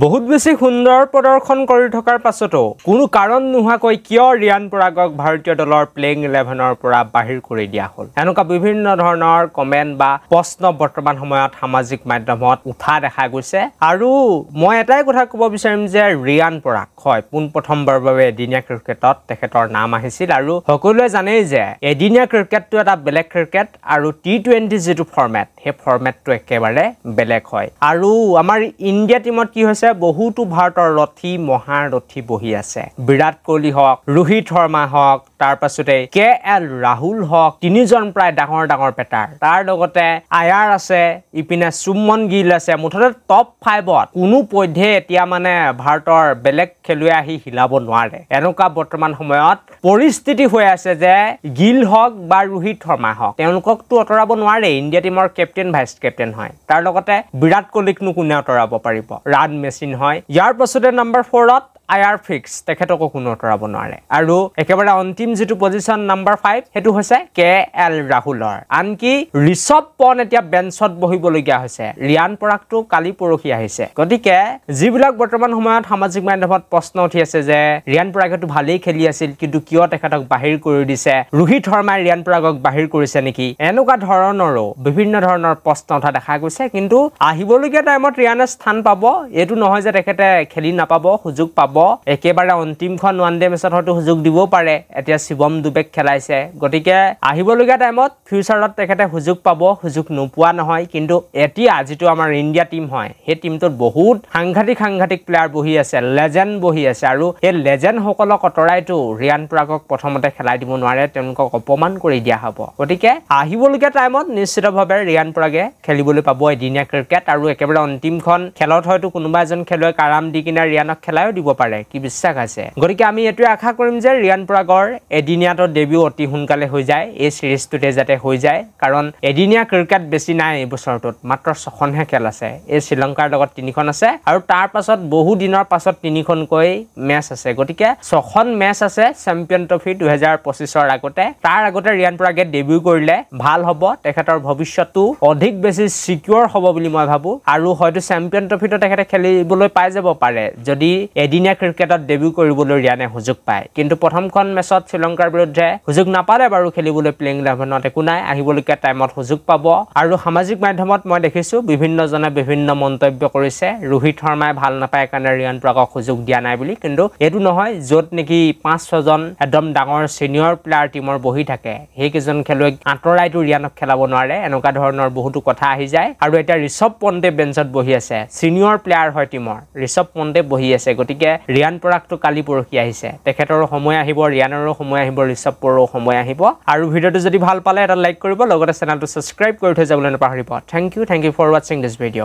বহুত বেছি সুন্দৰ প্ৰদৰ্শন কৰি থকাৰ পাছতো কোনো কাৰণ নোহোৱাকৈ কিয় ৰিয়ান পৰাগক ভাৰতীয় দলৰ প্লেইং 11ৰ পৰা বাহিৰ কৰি দিয়া হ'ল এনেকুৱা বিভিন্ন ধৰণৰ কমেন্ট বা প্ৰশ্ন বৰ্তমান সময়ত সামাজিক মাধ্যমত উঠা দেখা গৈছে আৰু মই এটাই কথা ক'ব বিচাৰিম যে ৰিয়ান পৰাগ হয় পোনপ্ৰথমবাৰৰ বাবে এদিনীয়া ক্ৰিকেটত তেখেতৰ নাম আহিছিল আৰু সকলোৱে জানে যে এদিনীয়া ক্ৰিকেটটো এটা বেলেগ ক্ৰিকেট আৰু টি20 যেটো ফৰমেট হে ফৰমেটটো একেবাৰে বেলেগ হয় আৰু আমাৰ ইণ্ডিয়া টিমত কি হৈছে বহুতো ভাৰতৰ ৰথী মহাৰথী বহি আছে বিৰাট কোহলি হওক ৰোহিত শৰ্মা হওক তাৰ পাছতে KL ৰাহুল হওক তিনিজন প্ৰায় ডাঙৰ ডাঙৰ পেটাৰ তাৰ লগতে আয়াৰ আছে ইপিনে সুমন গিল আছে মুঠতে টপ 5ত কোনো পধ্যে এতিয়া মানে ভাৰতৰ বেলেগ খেলুৱৈ আহি হিলাব নোৱাৰে এনেকুৱা বৰ্তমান সময়ত পৰিস্থিতি হৈ আছে যে গিল হওক বা ৰোহিত শৰ্মা হওক তেওঁলোককটো অতৰাব নোৱাৰে ইণ্ডিয়া টিমৰ কেপ্টেইন ভাইস কেপ্টেইন হয় তাৰ লগতে বিৰাট কোহলিকনো কোনে অতৰাব পাৰিব ৰান মেচিন হয় ইয়াৰ পাছতে নম্বৰ 4ত আয়াৰ ফিক্স তেখেতকো কোনো অতৰাব নোৱাৰে আৰু একেবাৰে অন্তিম যেটো পজিশন নম্বৰ 5 হেতু হৈছে KL ৰাহুলৰ আনকি ঋষভ পন্থ এতিয়া বেঞ্চত বহিবলগীয়া হৈছে ৰিয়ান পৰাগটো কালি পৰখি আহিছে গতিকে যিবিলাক বৰ্তমান সময়ত সামাজিক মাধ্যমত প্ৰশ্ন উঠি আছে যে ৰিয়ান পৰাগটো ভালেই খেলি আছিল কিন্তু কিয় তেখেতক বাহিৰ কৰি দিছে ৰোহিত শৰ্মাই ৰিয়ান পৰাগক বাহিৰ কৰিছে নেকি এনেকুৱা ধৰণৰো বিভিন্ন ধৰণৰ প্ৰশ্ন উঠা দেখা গৈছে কিন্তু আহিবলগীয়া টাইমত ৰিয়ানে স্থান পাব এটো নহয় যে তেখেতে খেলি নাপাব সুযোগ পাব একেবাৰে অন্তিমখন ওয়ান ডে মেচত হয়তো সুযোগ দিব পাৰে এতিয়া শিৱম দুবেক খেলাইছে গতিকে আহিবলগীয়া টাইমত ফিউচাৰত তেখেতে সুযোগ পাব সুযোগ নোপোৱা নহয় কিন্তু এতিয়া যেটো আমাৰ ইণ্ডিয়া টিম হয় হে টিমটোত বহুত সাংঘাতিক প্লেয়াৰ বহি আছে লেজেন্ড বহি আছে আৰু এই লেজেন্ড সকলক অতৰাইটো ৰিয়ান পৰাগক প্ৰথমতে খেলাই দিব নোৱাৰে তেওঁলোকক অপমান কৰি দিয়া হ'ব গতিকে আহিবলগীয়া টাইমত নিশ্চিতভাৱে ৰিয়ান পৰাগে খেলিবলৈ পাব এদিনীয়া ক্ৰিকেট আৰু একেবাৰে অন্তিমখন খেলত হয়তো কোনোবা এজন খেলুৱৈ কাৰাম দি কিনে ৰিয়ানক খেলাইও দিব পাৰে কি বিশ্বাস আছে গতিকে আমি এটোই আশা কৰিম যে ৰিয়ান পৰাগৰ এদিনীয়াটো ডেবিউ অতি সোনকালে হৈ যায় এই সিৰিজটোতে যাতে হৈ যায় কাৰণ এদিনীয়া ক্ৰিকেট বেছি নাই এই বছৰটোত মাত্ৰ 6খনহে খেল আছে এই শ্ৰীলংকাৰ লগত 3খন আছে আৰু তাৰ পাছত বহু দিনৰ পাছত 3খনকৈ মেচ আছে গতিকে 6খন মেচ আছে চেম্পিয়ন ট্ৰফি 2025ৰ আগতে তাৰ আগতে ৰিয়ান পৰাগে ডেবিউ কৰিলে ভাল হ'ব তেখেতৰ ভৱিষ্যতটো অধিক বেছি সিকিউৰ হ'ব বুলি মই ভাবো আৰু হয়তো চেম্পিয়ন ট্ৰফিটো তেখেতে খেলিবলৈ পাই যাব পাৰে যদি এদিনীয়া ক্ৰিকেটত ডেবিউ কৰিবলৈ ৰিয়ানে সুযোগ পায় কিন্তু প্ৰথমখন মেচত শ্ৰীলংকাৰ বিৰুদ্ধে সুযোগ নাপালে বাৰু খেলিবলৈ প্লেইং 11ত একো নাই আহিবলগীয়া টাইমত সুযোগ পাব আৰু সামাজিক মাধ্যমত মই দেখিছো বিভিন্নজনে বিভিন্ন মন্তব্য কৰিছে ৰোহিত শৰ্মাই ভাল নাপায় কাৰণে ৰিয়ান পৰাগক সুযোগ দিয়া নাই বুলি কিন্তু এটো নহয় যত নেকি 5-6 জন একদম ডাঙৰ সিনিয়ৰ প্লেয়াৰ টিমৰ বহি থাকে সেই কিজন খেলুৱৈ আঁতৰাইটো ৰিয়ানক খেলাব নোৱাৰে এনেকুৱা ধৰণৰ বহুতো কথা আহি যায় আৰু এটা ঋষভ পন্থে বেঞ্চত বহি আছে সিনিয়ৰ প্লেয়াৰ হয় টিমৰ ঋষভ পন্থে বহি আছে গতিকে ৰিয়ান পৰাগটো কালি পৰখি আহিছে তেখেতৰো সময় আহিব ৰিয়ানৰো সময় আহিব ঋষভ পৰো সময় আহিব আৰু ভিডিওটো যদি ভাল পালে এটা লাইক কৰিব লগতে চেনেলটো সাবস্ক্ৰাইব কৰি থৈ যাবলৈ নাপাহৰিব thank you for watching this video